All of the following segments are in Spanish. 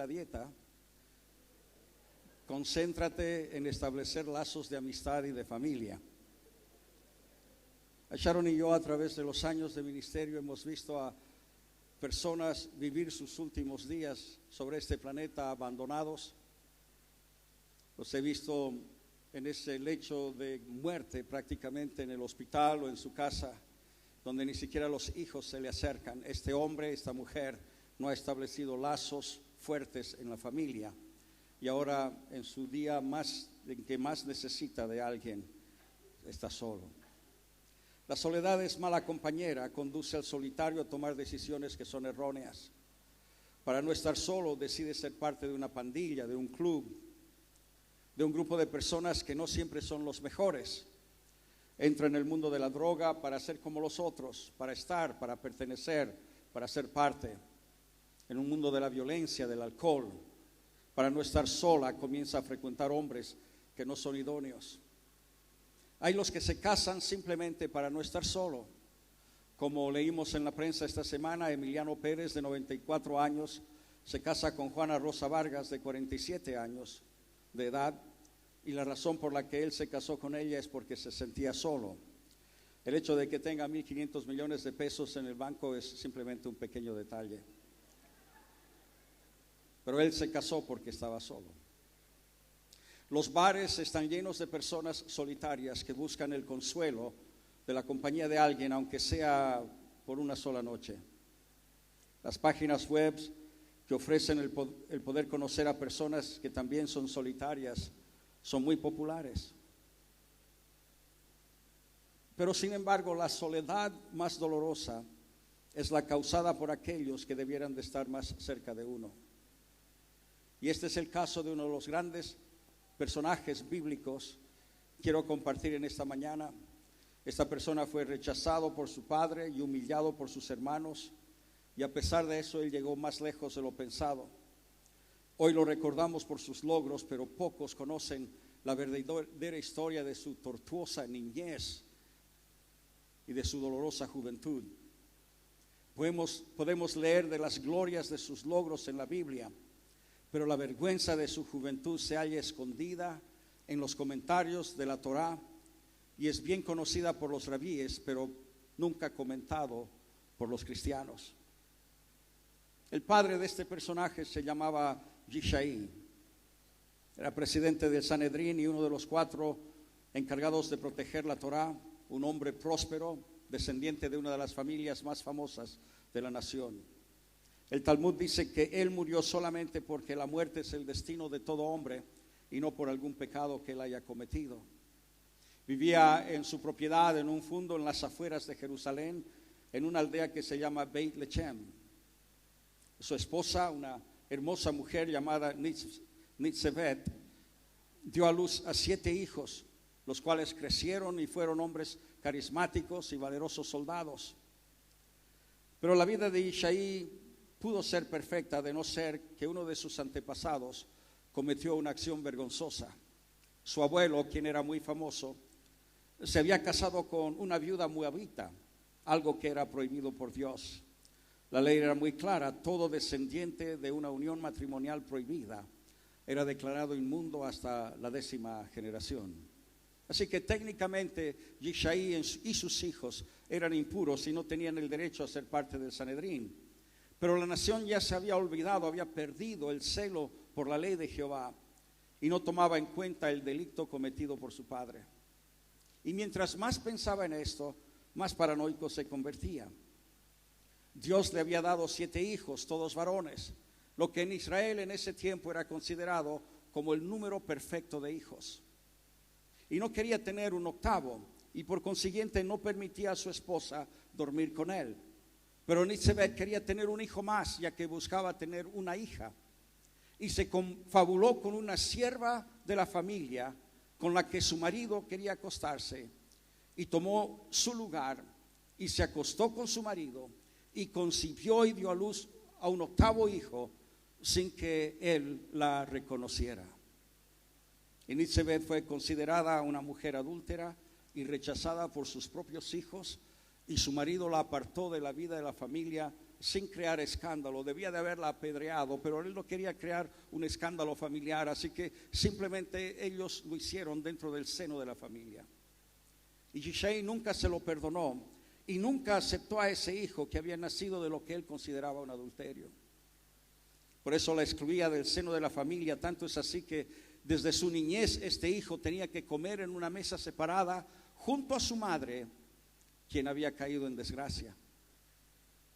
la dieta, concéntrate en establecer lazos de amistad y de familia. Sharon y yo, a través de los años de ministerio, hemos visto a personas vivir sus últimos días sobre este planeta abandonados. Los he visto en ese lecho de muerte, prácticamente en el hospital o en su casa, donde ni siquiera los hijos se le acercan. Este hombre, esta mujer, no ha establecido lazos fuertes en la familia, y ahora en su día en que más necesita de alguien, está solo. La soledad es mala compañera, conduce al solitario a tomar decisiones que son erróneas. Para no estar solo, decide ser parte de una pandilla, de un club, de un grupo de personas que no siempre son los mejores. Entra en el mundo de la droga para ser como los otros, para estar, para pertenecer, para ser parte. En un mundo de la violencia, del alcohol, para no estar sola, comienza a frecuentar hombres que no son idóneos. Hay los que se casan simplemente para no estar solo. Como leímos en la prensa esta semana, Emiliano Pérez, de 94 años, se casa con Juana Rosa Vargas, de 47 años de edad, y la razón por la que él se casó con ella es porque se sentía solo. El hecho de que tenga 1.500 millones de pesos en el banco es simplemente un pequeño detalle. Pero él se casó porque estaba solo. Los bares están llenos de personas solitarias que buscan el consuelo de la compañía de alguien, aunque sea por una sola noche. Las páginas web que ofrecen el poder conocer a personas que también son solitarias son muy populares. Pero sin embargo, la soledad más dolorosa es la causada por aquellos que debieran de estar más cerca de uno. Y este es el caso de uno de los grandes personajes bíblicos. Quiero compartir en esta mañana. Esta persona fue rechazado por su padre y humillado por sus hermanos, y a pesar de eso él llegó más lejos de lo pensado. Hoy lo recordamos por sus logros, pero pocos conocen la verdadera historia de su tortuosa niñez y de su dolorosa juventud. Podemos leer de las glorias de sus logros en la Biblia, pero la vergüenza de su juventud se halla escondida en los comentarios de la Torá, y es bien conocida por los rabíes, pero nunca comentado por los cristianos. El padre de este personaje se llamaba Yishai. Era presidente del Sanedrín y uno de los 4 encargados de proteger la Torá, un hombre próspero, descendiente de una de las familias más famosas de la nación. El Talmud dice que él murió solamente porque la muerte es el destino de todo hombre y no por algún pecado que él haya cometido. Vivía en su propiedad, en un fundo en las afueras de Jerusalén, en una aldea que se llama Beit Lechem. Su esposa, una hermosa mujer llamada Nitzebet, dio a luz a 7 hijos, los cuales crecieron y fueron hombres carismáticos y valerosos soldados. Pero la vida de Ishai pudo ser perfecta, de no ser que uno de sus antepasados cometió una acción vergonzosa. Su abuelo, quien era muy famoso, se había casado con una viuda moabita, algo que era prohibido por Dios. La ley era muy clara: todo descendiente de una unión matrimonial prohibida era declarado inmundo hasta la 10ª generación. Así que técnicamente Yishai y sus hijos eran impuros y no tenían el derecho a ser parte del Sanedrín. Pero la nación ya se había olvidado, había perdido el celo por la ley de Jehová y no tomaba en cuenta el delito cometido por su padre. Y mientras más pensaba en esto, más paranoico se convertía. Dios le había dado 7 hijos, todos varones, lo que en Israel en ese tiempo era considerado como el número perfecto de hijos. Y no quería tener un 8º, y por consiguiente no permitía a su esposa dormir con él. Pero Nitzebet quería tener un hijo más, ya que buscaba tener una hija, y se confabuló con una sierva de la familia con la que su marido quería acostarse, y tomó su lugar y se acostó con su marido y concibió y dio a luz a un 8º hijo sin que él la reconociera. Y Nitzebet fue considerada una mujer adúltera y rechazada por sus propios hijos, y su marido la apartó de la vida de la familia sin crear escándalo. Debía de haberla apedreado, pero él no quería crear un escándalo familiar, así que simplemente ellos lo hicieron dentro del seno de la familia. Y Yishai nunca se lo perdonó y nunca aceptó a ese hijo que había nacido de lo que él consideraba un adulterio. Por eso la excluía del seno de la familia. Tanto es así que desde su niñez este hijo tenía que comer en una mesa separada junto a su madre, quien había caído en desgracia.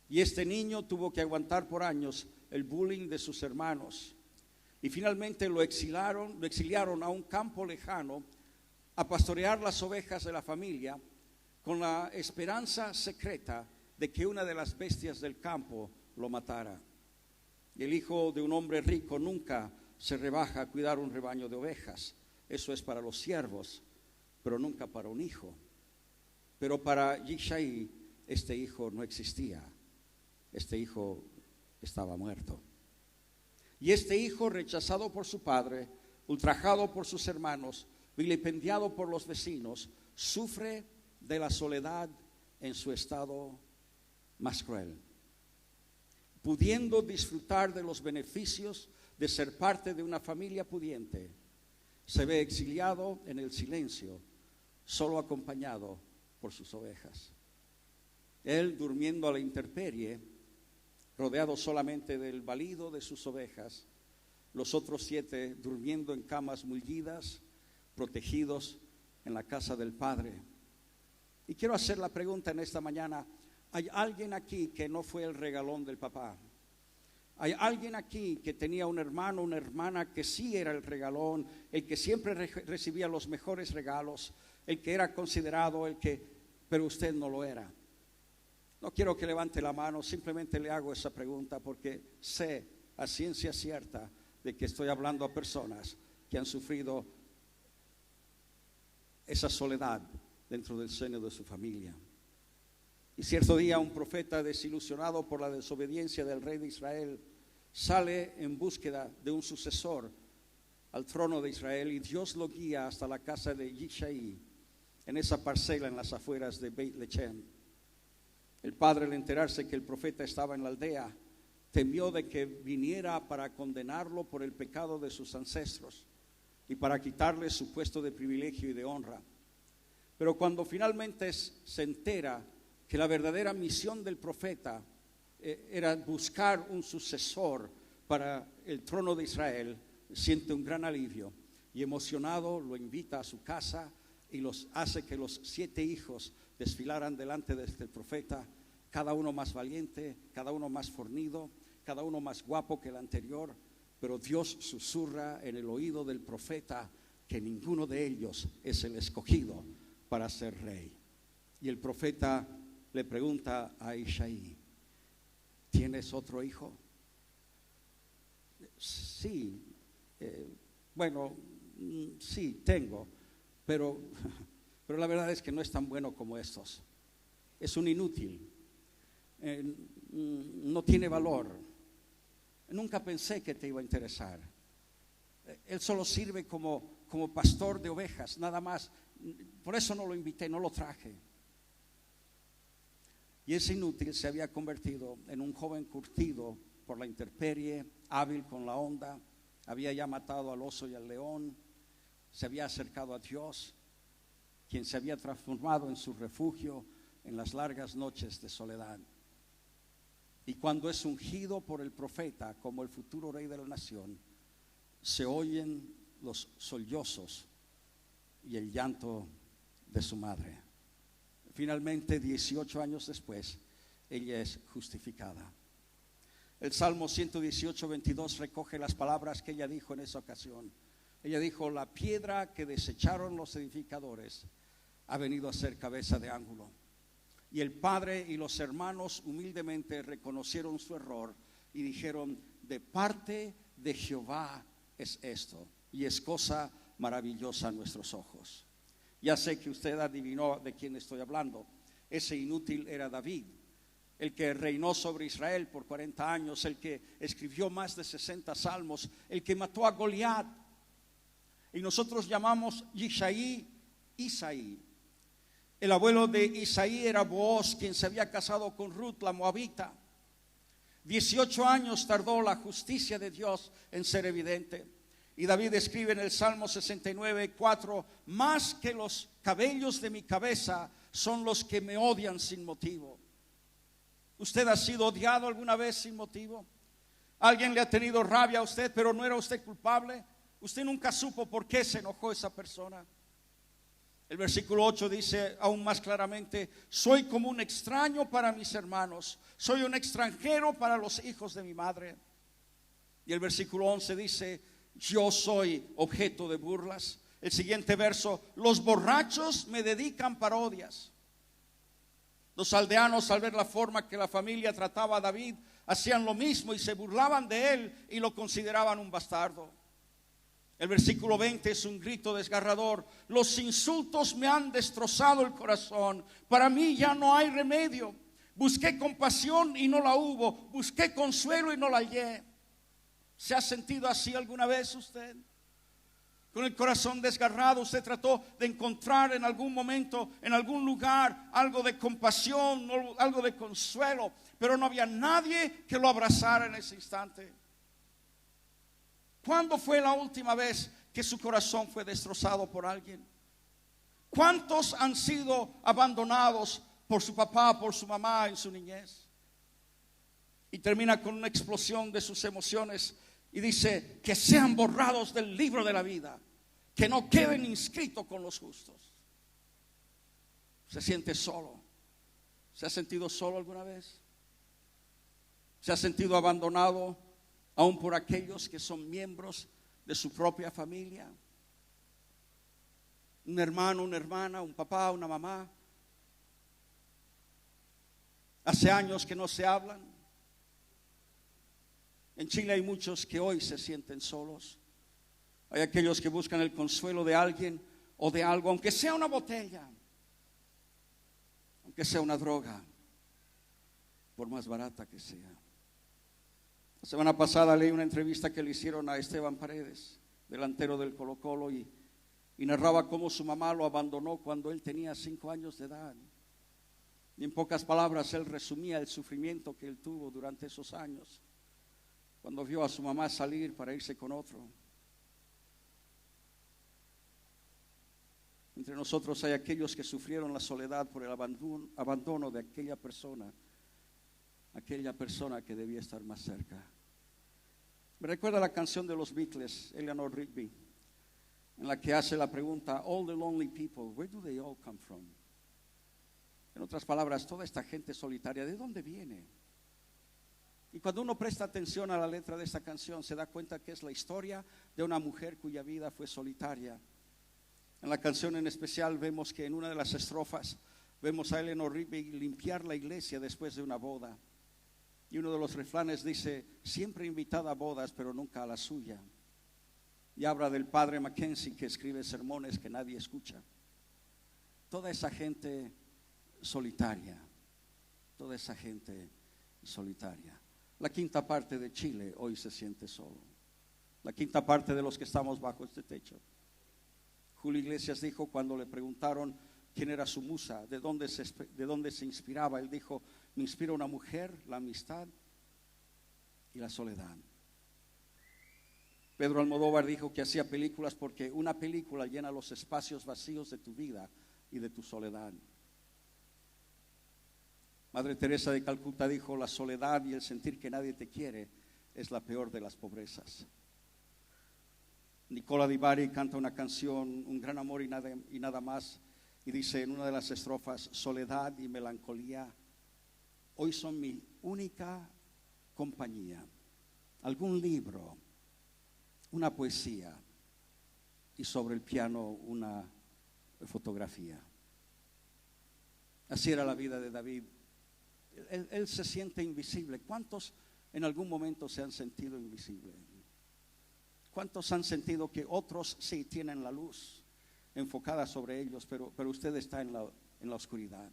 Y este niño tuvo que aguantar por años el bullying de sus hermanos. Y finalmente lo exiliaron a un campo lejano a pastorear las ovejas de la familia, con la esperanza secreta de que una de las bestias del campo lo matara. Y el hijo de un hombre rico nunca se rebaja a cuidar un rebaño de ovejas. Eso es para los siervos, pero nunca para un hijo. Pero para Yishai este hijo no existía. Este hijo estaba muerto. Y este hijo, rechazado por su padre, ultrajado por sus hermanos, vilipendiado por los vecinos, sufre de la soledad en su estado más cruel. Pudiendo disfrutar de los beneficios de ser parte de una familia pudiente, se ve exiliado en el silencio, solo acompañado por sus ovejas. Él, durmiendo a la intemperie, rodeado solamente del balido de sus ovejas, los otros 7 durmiendo en camas mullidas, protegidos en la casa del Padre. Y quiero hacer la pregunta en esta mañana: ¿hay alguien aquí que no fue el regalón del papá? ¿Hay alguien aquí que tenía un hermano, una hermana que sí era el regalón, el que siempre recibía los mejores regalos, el que era considerado, pero usted no lo era? No quiero que levante la mano, simplemente le hago esa pregunta porque sé a ciencia cierta de que estoy hablando a personas que han sufrido esa soledad dentro del seno de su familia. Y cierto día un profeta, desilusionado por la desobediencia del rey de Israel, sale en búsqueda de un sucesor al trono de Israel, y Dios lo guía hasta la casa de Yishai, en esa parcela en las afueras de Beit Lechem. El padre, al enterarse que el profeta estaba en la aldea, temió de que viniera para condenarlo por el pecado de sus ancestros y para quitarle su puesto de privilegio y de honra. Pero cuando finalmente se entera que la verdadera misión del profeta era buscar un sucesor para el trono de Israel, siente un gran alivio y, emocionado, lo invita a su casa y hace que los 7 hijos desfilaran delante de este profeta, cada uno más valiente, cada uno más fornido, cada uno más guapo que el anterior. Pero Dios susurra en el oído del profeta que ninguno de ellos es el escogido para ser rey. Y el profeta le pregunta a Yishai: ¿tienes otro hijo? Sí, sí tengo, pero la verdad es que no es tan bueno como estos. Es un inútil, no tiene valor. Nunca pensé que te iba a interesar. Él solo sirve como pastor de ovejas, nada más. Por eso no lo invité, no lo traje. Y ese inútil se había convertido en un joven curtido por la intemperie, hábil con la onda. Había ya matado al oso y al león. Se había acercado a Dios, quien se había transformado en su refugio en las largas noches de soledad. Y cuando es ungido por el profeta como el futuro rey de la nación, se oyen los sollozos y el llanto de su madre. Finalmente, 18 años después, ella es justificada. El Salmo 118, 22 recoge las palabras que ella dijo en esa ocasión. Ella dijo: la piedra que desecharon los edificadores ha venido a ser cabeza de ángulo. Y el padre y los hermanos humildemente reconocieron su error y dijeron: de parte de Jehová es esto, y es cosa maravillosa a nuestros ojos. Ya sé que usted adivinó de quién estoy hablando. Ese inútil era David, el que reinó sobre Israel por 40 años, el que escribió más de 60 salmos, el que mató a Goliat. Y nosotros llamamos Yishai Isaí. El abuelo de Isaí era Booz, quien se había casado con Ruth la moabita. 18 años tardó la justicia de Dios en ser evidente. Y David escribe en el Salmo 69:4: más que los cabellos de mi cabeza son los que me odian sin motivo. ¿Usted ha sido odiado alguna vez sin motivo? ¿Alguien le ha tenido rabia a usted, pero no era usted culpable? Usted nunca supo por qué se enojó esa persona. El versículo 8 dice aún más claramente: soy como un extraño para mis hermanos, soy un extranjero para los hijos de mi madre. Y el versículo 11 dice: yo soy objeto de burlas. El siguiente verso: los borrachos me dedican parodias. Los aldeanos, al ver la forma que la familia trataba a David, hacían lo mismo y se burlaban de él y lo consideraban un bastardo. El versículo 20 es un grito desgarrador: los insultos me han destrozado el corazón, para mí ya no hay remedio. Busqué compasión y no la hubo, busqué consuelo y no la hallé. ¿Se ha sentido así alguna vez usted? Con el corazón desgarrado, usted trató de encontrar en algún momento, en algún lugar, algo de compasión, algo de consuelo, pero no había nadie que lo abrazara en ese instante. ¿Cuándo fue la última vez que su corazón fue destrozado por alguien? ¿Cuántos han sido abandonados por su papá, por su mamá en su niñez? Y termina con una explosión de sus emociones y dice: que sean borrados del libro de la vida, que no queden inscritos con los justos. Se siente solo. ¿Se ha sentido solo alguna vez? ¿Se ha sentido abandonado aún por aquellos que son miembros de su propia familia? Un hermano, una hermana, un papá, una mamá. Hace años que no se hablan. En Chile hay muchos que hoy se sienten solos. Hay aquellos que buscan el consuelo de alguien o de algo, aunque sea una botella, aunque sea una droga, por más barata que sea. La semana pasada leí una entrevista que le hicieron a Esteban Paredes, delantero del Colo-Colo, y narraba cómo su mamá lo abandonó cuando él tenía 5 años de edad. Y en pocas palabras él resumía el sufrimiento que él tuvo durante esos años, cuando vio a su mamá salir para irse con otro. Entre nosotros hay aquellos que sufrieron la soledad por el abandono de aquella persona que debía estar más cerca. Me recuerda la canción de los Beatles, Eleanor Rigby, en la que hace la pregunta: all the lonely people, where do they all come from? En otras palabras, toda esta gente solitaria, ¿de dónde viene? Y cuando uno presta atención a la letra de esta canción, se da cuenta que es la historia de una mujer cuya vida fue solitaria. En la canción en especial vemos que en una de las estrofas vemos a Eleanor Rigby limpiar la iglesia después de una boda. Y uno de los refranes dice: siempre invitada a bodas, pero nunca a la suya. Y habla del padre Mackenzie, que escribe sermones que nadie escucha. Toda esa gente solitaria, toda esa gente solitaria. La quinta parte de Chile hoy se siente solo. La quinta parte de los que estamos bajo este techo. Julio Iglesias dijo, cuando le preguntaron quién era su musa, de dónde se inspiraba, él dijo: me inspira una mujer, la amistad y la soledad. Pedro Almodóvar dijo que hacía películas porque una película llena los espacios vacíos de tu vida y de tu soledad. Madre Teresa de Calcuta dijo: la soledad y el sentir que nadie te quiere es la peor de las pobrezas. Nicola Di Bari canta una canción, Un gran amor y nada más, y dice en una de las estrofas: soledad y melancolía hoy son mi única compañía. Algún libro, una poesía y sobre el piano una fotografía. Así era la vida de David. Él se siente invisible. ¿Cuántos en algún momento se han sentido invisibles? ¿Cuántos han sentido que otros sí tienen la luz enfocada sobre ellos, pero usted está en la oscuridad?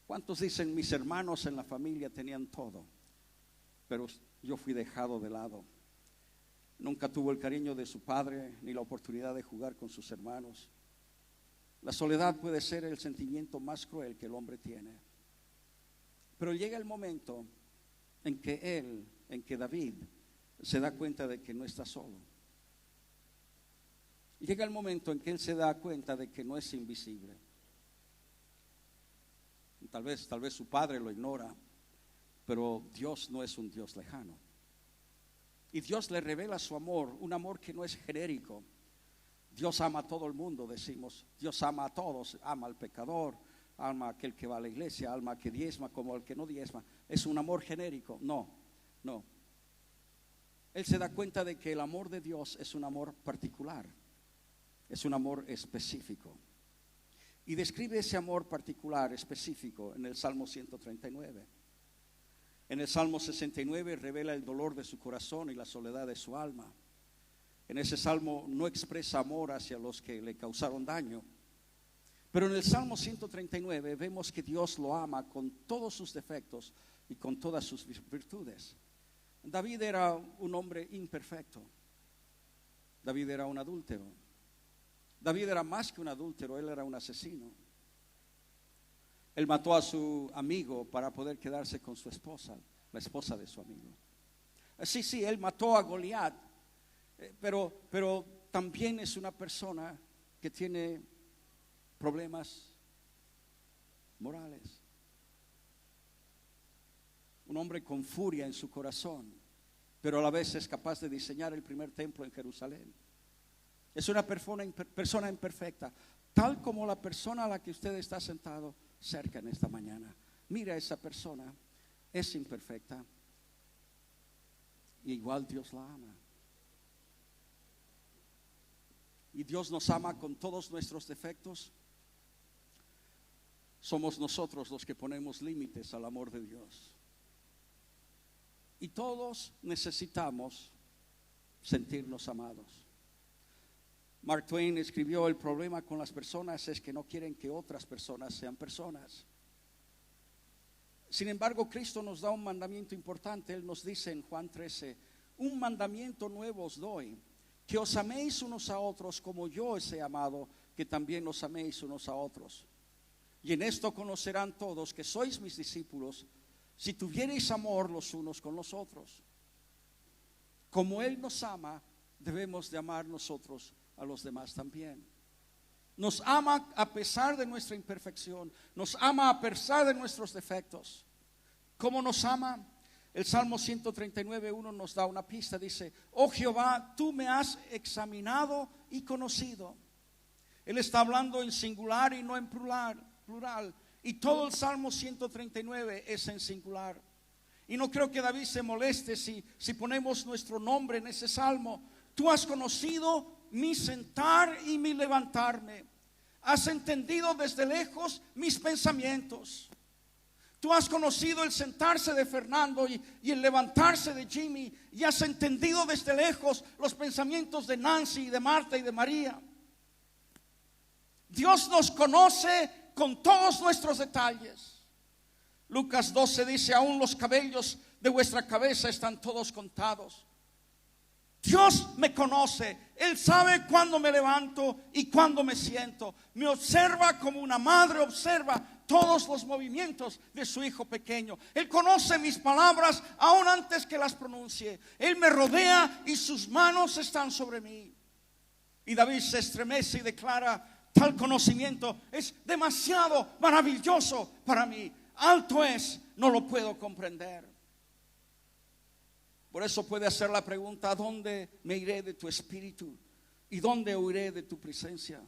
¿Cuántos dicen: mis hermanos en la familia tenían todo, pero yo fui dejado de lado? Nunca tuvo el cariño de su padre ni la oportunidad de jugar con sus hermanos. La soledad puede ser el sentimiento más cruel que el hombre tiene. Pero llega el momento en que David se da cuenta de que no está solo. Llega el momento en que él se da cuenta de que no es invisible. Tal vez su padre lo ignora, pero Dios no es un Dios lejano. Y Dios le revela su amor, un amor que no es genérico. Dios ama a todo el mundo, decimos. Dios ama a todos, ama al pecador, ama a aquel que va a la iglesia, ama al que diezma como al que no diezma. Es un amor genérico. No. Él se da cuenta de que el amor de Dios es un amor particular, es un amor específico. Y describe ese amor particular, específico, en el Salmo 139. En el Salmo 69 revela el dolor de su corazón y la soledad de su alma. En ese salmo no expresa amor hacia los que le causaron daño. Pero en el Salmo 139 vemos que Dios lo ama con todos sus defectos y con todas sus virtudes. David era un hombre imperfecto. David era un adúltero. David era más que un adúltero, él era un asesino. Él mató a su amigo para poder quedarse con su esposa, la esposa de su amigo. Sí, él mató a Goliat, pero también es una persona que tiene problemas morales. Un hombre con furia en su corazón, pero a la vez es capaz de diseñar el primer templo en Jerusalén. Es una persona imperfecta, tal como la persona a la que usted está sentado cerca en esta mañana. Mira, esa persona es imperfecta y igual Dios la ama. Y Dios nos ama con todos nuestros defectos. Somos nosotros los que ponemos límites al amor de Dios. Y todos necesitamos sentirnos amados. Mark Twain escribió: el problema con las personas es que no quieren que otras personas sean personas. Sin embargo, Cristo nos da un mandamiento importante. Él nos dice en Juan 13: un mandamiento nuevo os doy, que os améis unos a otros como yo os he amado, que también os améis unos a otros. Y en esto conocerán todos que sois mis discípulos, si tuviereis amor los unos con los otros. Como Él nos ama, debemos de amar nosotros a los demás también. Nos ama a pesar de nuestra imperfección, nos ama a pesar de nuestros defectos. ¿Cómo nos ama? El Salmo 139:1 nos da una pista. Dice: oh Jehová, tú me has examinado y conocido. Él está hablando en singular y no en plural. Y todo el Salmo 139 es en singular. Y no creo que David se moleste si ponemos nuestro nombre en ese salmo. Tú has conocido mi sentar y mi levantarme. Has entendido desde lejos mis pensamientos. Tú has conocido el sentarse de Fernando y el levantarse de Jimmy. Y has entendido desde lejos los pensamientos de Nancy, de Marta y de María. Dios nos conoce con todos nuestros detalles. Lucas 12 dice: aún los cabellos de vuestra cabeza están todos contados. Dios me conoce, Él sabe cuándo me levanto y cuándo me siento. Me observa como una madre observa todos los movimientos de su hijo pequeño. Él conoce mis palabras aún antes que las pronuncie. Él me rodea y sus manos están sobre mí. Y David se estremece y declara: tal conocimiento es demasiado maravilloso para mí. Alto es, no lo puedo comprender. Por eso puede hacer la pregunta: ¿a dónde me iré de tu espíritu? ¿Y dónde huiré de tu presencia?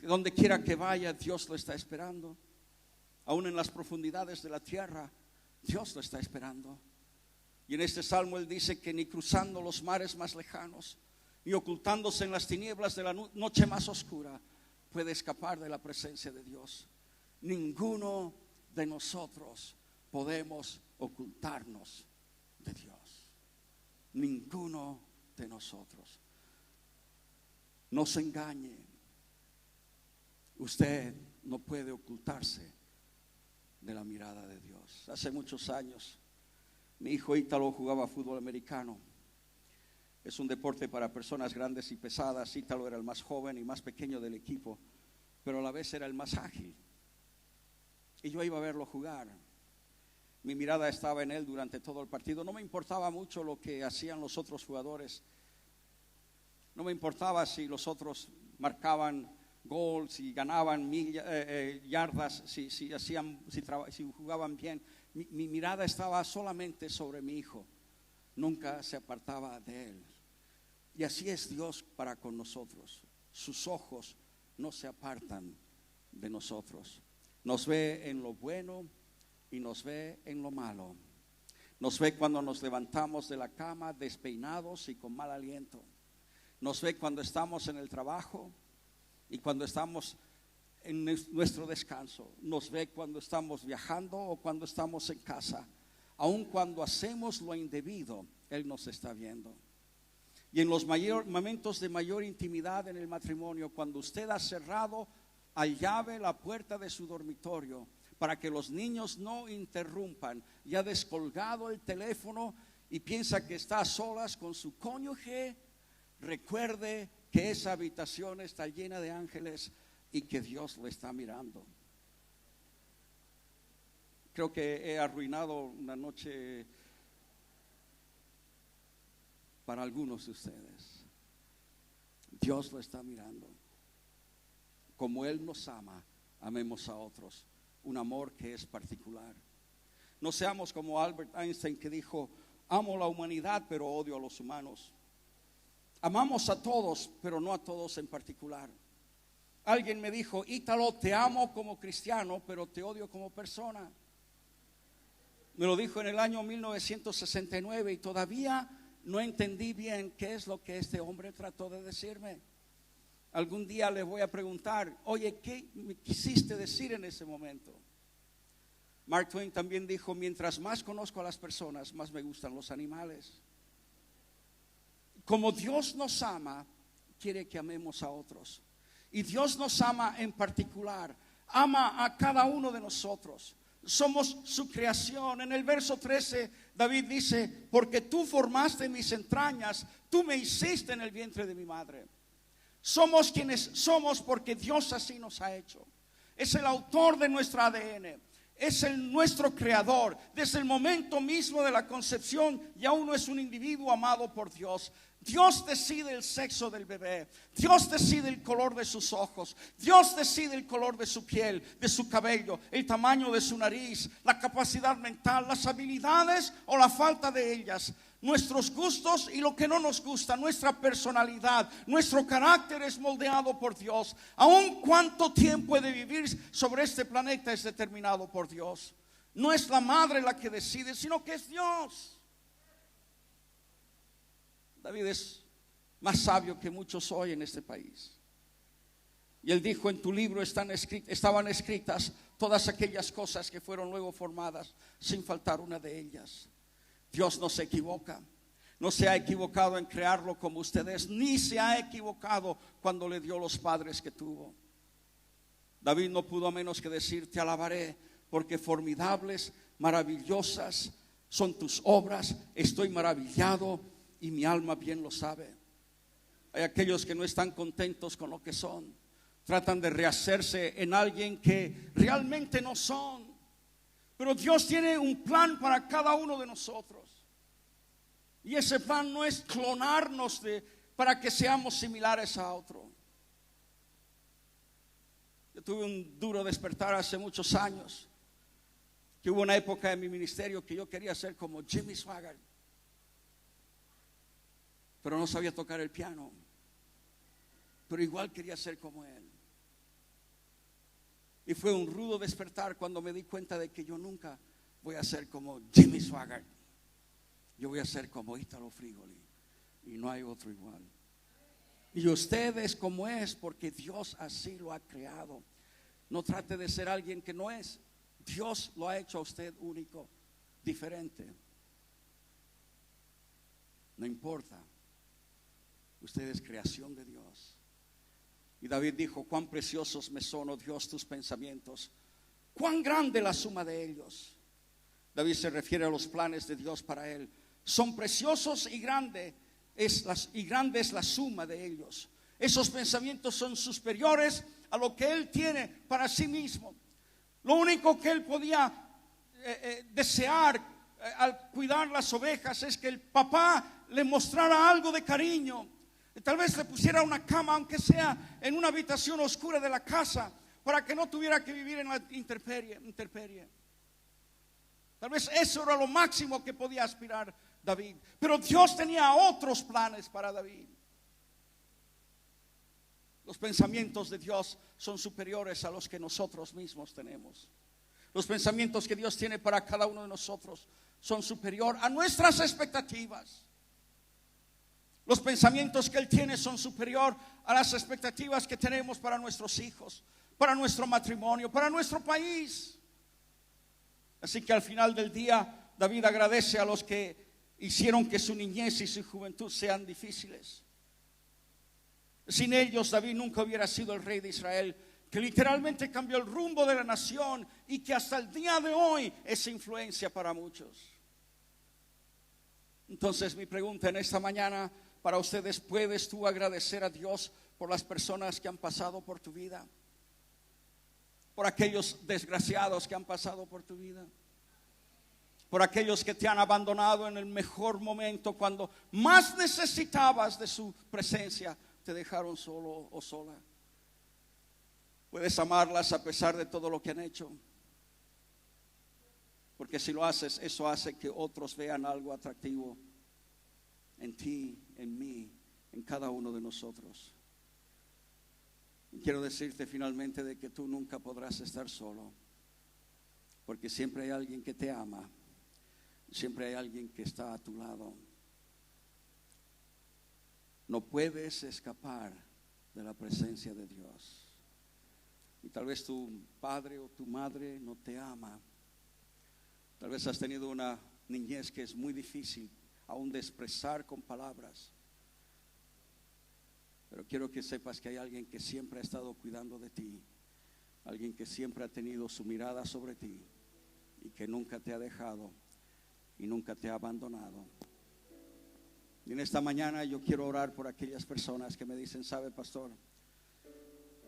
Donde quiera que vaya, Dios lo está esperando. Aún en las profundidades de la tierra, Dios lo está esperando. Y en este salmo Él dice que ni cruzando los mares más lejanos, ni ocultándose en las tinieblas de la noche más oscura, puede escapar de la presencia de Dios. Ninguno de nosotros podemos ocultarnos de Dios. Ninguno de nosotros. No se engañe. Usted no puede ocultarse de la mirada de Dios. Hace muchos años, mi hijo Ítalo jugaba fútbol americano. Es un deporte para personas grandes y pesadas. Ítalo era el más joven y más pequeño del equipo, pero a la vez era el más ágil. Y yo iba a verlo jugar. Mi mirada estaba en él durante todo el partido. No me importaba mucho lo que hacían los otros jugadores. No me importaba si los otros marcaban gol, si ganaban yardas, si jugaban bien. Mi mirada estaba solamente sobre mi hijo. Nunca se apartaba de él. Y así es Dios para con nosotros. Sus ojos no se apartan de nosotros. Nos ve en lo bueno y nos ve en lo malo. Nos ve cuando nos levantamos de la cama despeinados y con mal aliento. Nos ve cuando estamos en el trabajo y cuando estamos en nuestro descanso. Nos ve cuando estamos viajando o cuando estamos en casa. Aun cuando hacemos lo indebido, Él nos está viendo. Y en los momentos de mayor intimidad en el matrimonio, cuando usted ha cerrado a llave la puerta de su dormitorio para que los niños no interrumpan, y ha descolgado el teléfono y piensa que está a solas con su cónyuge, recuerde que esa habitación está llena de ángeles y que Dios lo está mirando. Creo que he arruinado una noche para algunos de ustedes. Dios lo está mirando. Como Él nos ama, amemos a otros. Un amor que es particular. No seamos como Albert Einstein, que dijo: amo la humanidad pero odio a los humanos. Amamos a todos pero no a todos en particular. Alguien me dijo: Ítalo, te amo como cristiano pero te odio como persona. Me lo dijo en el año 1969 y todavía no entendí bien qué es lo que este hombre trató de decirme. Algún día le voy a preguntar: oye, ¿qué me quisiste decir en ese momento? Mark Twain también dijo: mientras más conozco a las personas, más me gustan los animales. Como Dios nos ama, quiere que amemos a otros. Y Dios nos ama en particular. Ama a cada uno de nosotros. Somos su creación. En el verso 13 David dice: porque tú formaste mis entrañas, tú me hiciste en el vientre de mi madre. Somos quienes somos porque Dios así nos ha hecho. Es el autor de nuestro ADN. Es nuestro creador. Desde el momento mismo de la concepción, ya uno es un individuo amado por Dios. Dios decide el sexo del bebé. Dios decide el color de sus ojos. Dios decide el color de su piel, de su cabello, el tamaño de su nariz, la capacidad mental, las habilidades o la falta de ellas, nuestros gustos y lo que no nos gusta, nuestra personalidad, nuestro carácter es moldeado por Dios. Aun cuánto tiempo he de vivir sobre este planeta es determinado por Dios. No es la madre la que decide, sino que es Dios. David es más sabio que muchos hoy en este país. Y él dijo: en tu libro estaban escritas todas aquellas cosas que fueron luego formadas, sin faltar una de ellas. Dios no se equivoca. No se ha equivocado en crearlo como ustedes, ni se ha equivocado cuando le dio los padres que tuvo. David no pudo a menos que decir: te alabaré, porque formidables, maravillosas son tus obras. Estoy maravillado y mi alma bien lo sabe. Hay aquellos que no están contentos con lo que son. Tratan de rehacerse en alguien que realmente no son. Pero Dios tiene un plan para cada uno de nosotros. Y ese plan no es clonarnos para que seamos similares a otro. Yo tuve un duro despertar hace muchos años. Que hubo una época en mi ministerio que yo quería ser como Jimmy Swaggart, pero no sabía tocar el piano. Pero igual quería ser como él. Y fue un rudo despertar cuando me di cuenta de que yo nunca voy a ser como Jimmy Swaggart. Yo voy a ser como Ítalo Frigoli. Y no hay otro igual. Y usted es como es porque Dios así lo ha creado. No trate de ser alguien que no es. Dios lo ha hecho a usted único, diferente. No importa. Usted es creación de Dios. Y David dijo: cuán preciosos me son, oh Dios, tus pensamientos. Cuán grande la suma de ellos. David se refiere a los planes de Dios para él. Son preciosos y grande es la suma de ellos. Esos pensamientos son superiores a lo que él tiene para sí mismo. Lo único que él podía desear al cuidar las ovejas es que el papá le mostrara algo de cariño. Tal vez le pusiera una cama, aunque sea en una habitación oscura de la casa, para que no tuviera que vivir en la intemperie. Tal vez eso era lo máximo que podía aspirar David. Pero Dios tenía otros planes para David. Los pensamientos de Dios son superiores a los que nosotros mismos tenemos. Los pensamientos que Dios tiene para cada uno de nosotros son superiores a nuestras expectativas. Los pensamientos que Él tiene son superiores a las expectativas que tenemos para nuestros hijos, para nuestro matrimonio, para nuestro país. Así que al final del día, David agradece a los que hicieron que su niñez y su juventud sean difíciles. Sin ellos, David nunca hubiera sido el rey de Israel, que literalmente cambió el rumbo de la nación y que hasta el día de hoy es influencia para muchos. Entonces mi pregunta en esta mañana para ustedes: ¿puedes tú agradecer a Dios por las personas que han pasado por tu vida? Por aquellos desgraciados que han pasado por tu vida, por aquellos que te han abandonado en el mejor momento, cuando más necesitabas de su presencia, te dejaron solo o sola. Puedes amarlas a pesar de todo lo que han hecho, porque si lo haces, eso hace que otros vean algo atractivo en ti, en mí, en cada uno de nosotros. Y quiero decirte finalmente de que tú nunca podrás estar solo, porque siempre hay alguien que te ama, siempre hay alguien que está a tu lado. No puedes escapar de la presencia de Dios. Y tal vez tu padre o tu madre no te ama. Tal vez has tenido una niñez que es muy difícil aún de expresar con palabras. Pero quiero que sepas que hay alguien que siempre ha estado cuidando de ti, alguien que siempre ha tenido su mirada sobre ti y que nunca te ha dejado y nunca te ha abandonado. Y en esta mañana yo quiero orar por aquellas personas que me dicen: sabe, pastor,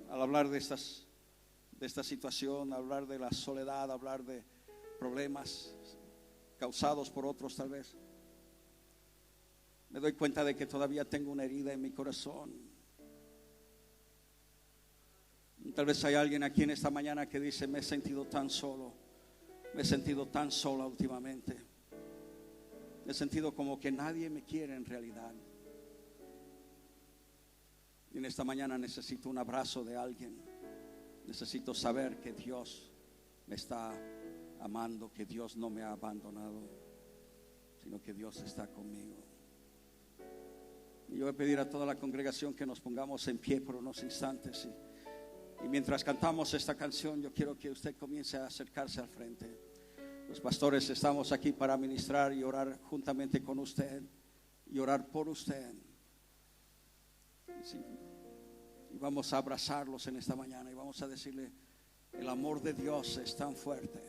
al hablar de esta situación, hablar de la soledad, hablar de problemas causados por otros, tal vez me doy cuenta de que todavía tengo una herida en mi corazón. Tal vez hay alguien aquí en esta mañana que dice: me he sentido tan solo, me he sentido tan sola últimamente, me he sentido como que nadie me quiere en realidad. Y en esta mañana necesito un abrazo de alguien. Necesito saber que Dios me está amando, que Dios no me ha abandonado, sino que Dios está conmigo. Y yo voy a pedir a toda la congregación que nos pongamos en pie por unos instantes, y mientras cantamos esta canción, yo quiero que usted comience a acercarse al frente. Los pastores estamos aquí para ministrar y orar juntamente con usted y orar por usted. Sí. Y vamos a abrazarlos en esta mañana y vamos a decirle: el amor de Dios es tan fuerte.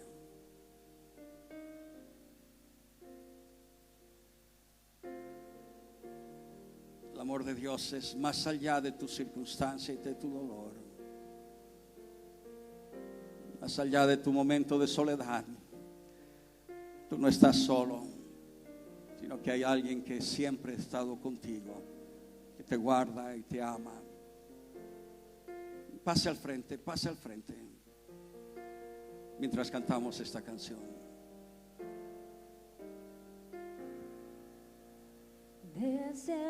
El amor de Dios es más allá de tu circunstancia y de tu dolor, más allá de tu momento de soledad. Tú no estás solo, sino que hay alguien que siempre ha estado contigo, que te guarda y te ama. Pase al frente, mientras cantamos esta canción. Desde